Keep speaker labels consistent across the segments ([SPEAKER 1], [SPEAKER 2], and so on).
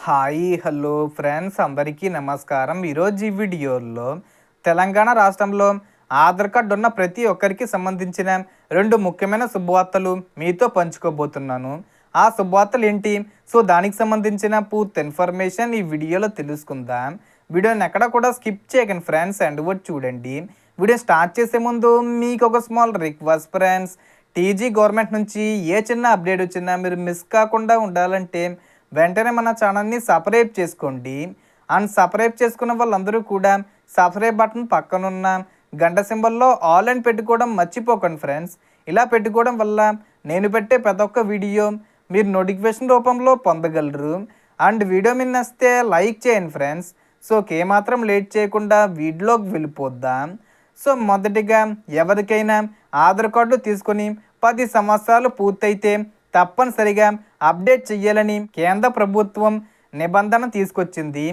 [SPEAKER 1] Hi hello friends అందరికీ నమస్కారం. ఈరోజు ఈ వీడియోలో తెలంగాణ రాష్ట్రంలో ఆధార్ కార్డు ఉన్న ప్రతి ఒక్కరికి సంబంధించిన రెండు ముఖ్యమైన శుభవార్తలు మీతో పంచుకోబోతున్నాను. ఆ శుభవార్తలు ఏంటి? సో దానికి సంబంధించిన పూర్తి ఇన్ఫర్మేషన్ ఈ వీడియోలో తెలుసుకుందాం. వీడియోని ఎక్కడ కూడా స్కిప్ చేయకండి ఫ్రెండ్స్, అండ్ కూడా చూడండి. వీడియో స్టార్ట్ చేసే ముందు మీకు ఒక small request friends. TG government నుంచి ఏ చిన్న అప్డేట్ వచ్చినా మీరు మిస్ కాకుండా ఉండాలంటే వెంటనే మన ఛానల్ని సబ్స్క్రైబ్ చేసుకోండి. అండ్ సబ్స్క్రైబ్ చేసుకున్న వాళ్ళందరూ కూడా సబ్స్క్రైబ్ బటన్ పక్కనున్న గంట సింబల్లో ఆల్ అని పెట్టుకోవడం మర్చిపోకండి ఫ్రెండ్స్. ఇలా పెట్టుకోవడం వల్ల నేను పెట్టే ప్రతి ఒక్క వీడియో మీరు నోటిఫికేషన్ రూపంలో పొందగలరు. అండ్ వీడియో మీద నచ్చితే లైక్ చేయండి ఫ్రెండ్స్. సో ఏమాత్రం లేట్ చేయకుండా వీడియోలోకి వెళ్ళిపోద్దాం. సో మొదటిగా ఎవరికైనా ఆధార్ కార్డు తీసుకొని 10 సంవత్సరాలు పూర్తయితే తప్పనిసరిగా అప్డేట్ చేయాలని కేంద్ర ప్రభుత్వం నిబంధన తీసుకొచ్చింది.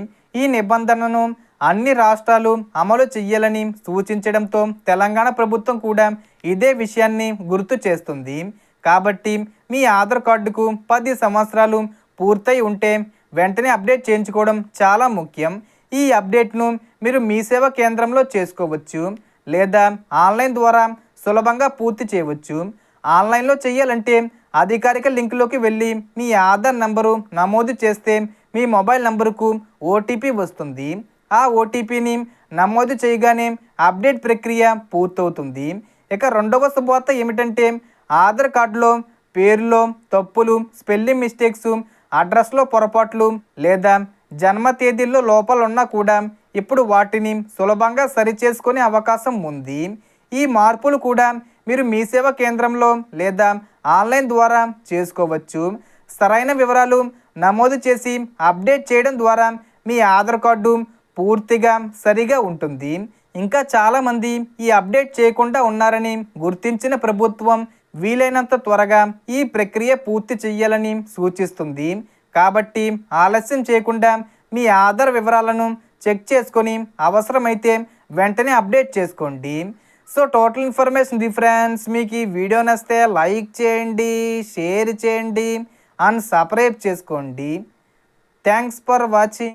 [SPEAKER 1] ఈ నిబంధనను అన్ని రాష్ట్రాలు అమలు చేయాలని సూచించడంతో తెలంగాణ ప్రభుత్వం కూడా ఇదే విషయాన్ని గుర్తు చేస్తుంది. కాబట్టి మీ ఆధార్ కార్డుకు 10 సంవత్సరాలు పూర్తయి ఉంటే వెంటనే అప్డేట్ చేయించుకోవడం చాలా ముఖ్యం. ఈ అప్డేట్ను మీరు మీ సేవా కేంద్రంలో చేసుకోవచ్చు, లేదా ఆన్లైన్ ద్వారా సులభంగా పూర్తి చేయవచ్చు. ఆన్లైన్లో చేయాలంటే అధికారిక లింకులోకి వెళ్ళి మీ ఆధార్ నంబరు నమోదు చేస్తే మీ మొబైల్ నంబరుకు ఓటీపీ వస్తుంది. ఆ ఓటీపీని నమోదు చేయగానే అప్డేట్ ప్రక్రియ పూర్తవుతుంది. ఇక రెండవ శుభవార్త ఏమిటంటే ఆధార్ కార్డులో పేరులో తప్పులు, స్పెల్లింగ్ మిస్టేక్స్, అడ్రస్లో పొరపాట్లు లేదా జన్మ తేదీల్లో లోపాలు ఉన్నా కూడా ఇప్పుడు వాటిని సులభంగా సరిచేసుకునే అవకాశం ఉంది. ఈ మార్పులు కూడా మీరు మీ సేవా కేంద్రంలో లేదా ఆన్లైన్ ద్వారా చేసుకోవచ్చు. సరైన వివరాలు నమోదు చేసి అప్డేట్ చేయడం ద్వారా మీ ఆధార్ కార్డు పూర్తిగా సరిగా ఉంటుంది. ఇంకా చాలామంది ఈ అప్డేట్ చేయకుండా ఉన్నారని గుర్తించిన ప్రభుత్వం వీలైనంత త్వరగా ఈ ప్రక్రియ పూర్తి చేయాలని సూచిస్తుంది. కాబట్టి ఆలస్యం చేయకుండా మీ ఆధార్ వివరాలను చెక్ చేసుకొని అవసరమైతే వెంటనే అప్డేట్ చేసుకోండి. So total information friends. మీకు ఈ వీడియో నచ్చితే లైక్ చేయండి, షేర్ చేయండి అండ్ సబ్స్క్రైబ్ చేసుకోండి. Thanks for watching.